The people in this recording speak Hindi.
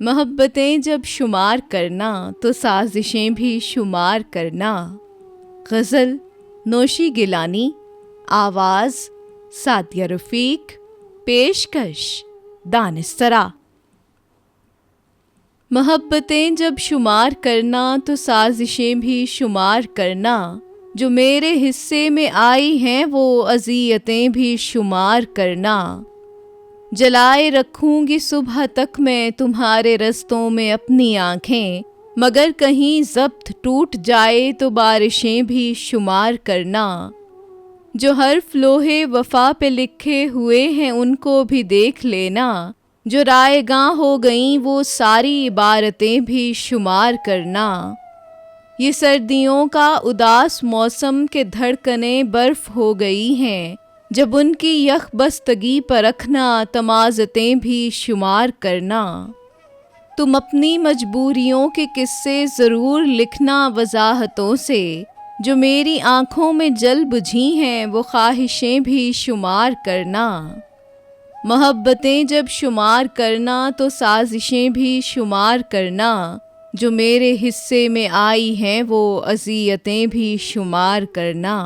मोहब्बतें जब शुमार करना तो साजिशें भी शुमार करना। गज़ल नौशी गिलानी, आवाज़ सादिया रफ़ीक, पेशकश दानिस्तरा। मोहब्बतें जब शुमार करना तो साजिशें भी शुमार करना। जो मेरे हिस्से में आई हैं वो अज़ियतें भी शुमार करना। जलाए रखूंगी सुबह तक मैं तुम्हारे रस्तों में अपनी आँखें, मगर कहीं ज़ब्त टूट जाए तो बारिशें भी शुमार करना। जो हर्फ लोहे वफ़ा पे लिखे हुए हैं उनको भी देख लेना। जो रायगां हो गईं वो सारी इबारतें भी शुमार करना। ये सर्दियों का उदास मौसम के धड़कनें बर्फ़ हो गई हैं। जब उनकी यख बस्तगी पर रखना तमाज़तें भी शुमार करना। तुम अपनी मजबूरियों के किस्से ज़रूर लिखना वज़ाहतों से। जो मेरी आँखों में जल बुझी हैं वो ख्वाहिशें भी शुमार करना। मोहब्बतें जब शुमार करना तो साजिशें भी शुमार करना। जो मेरे हिस्से में आई हैं वो अज़ियतें भी शुमार करना।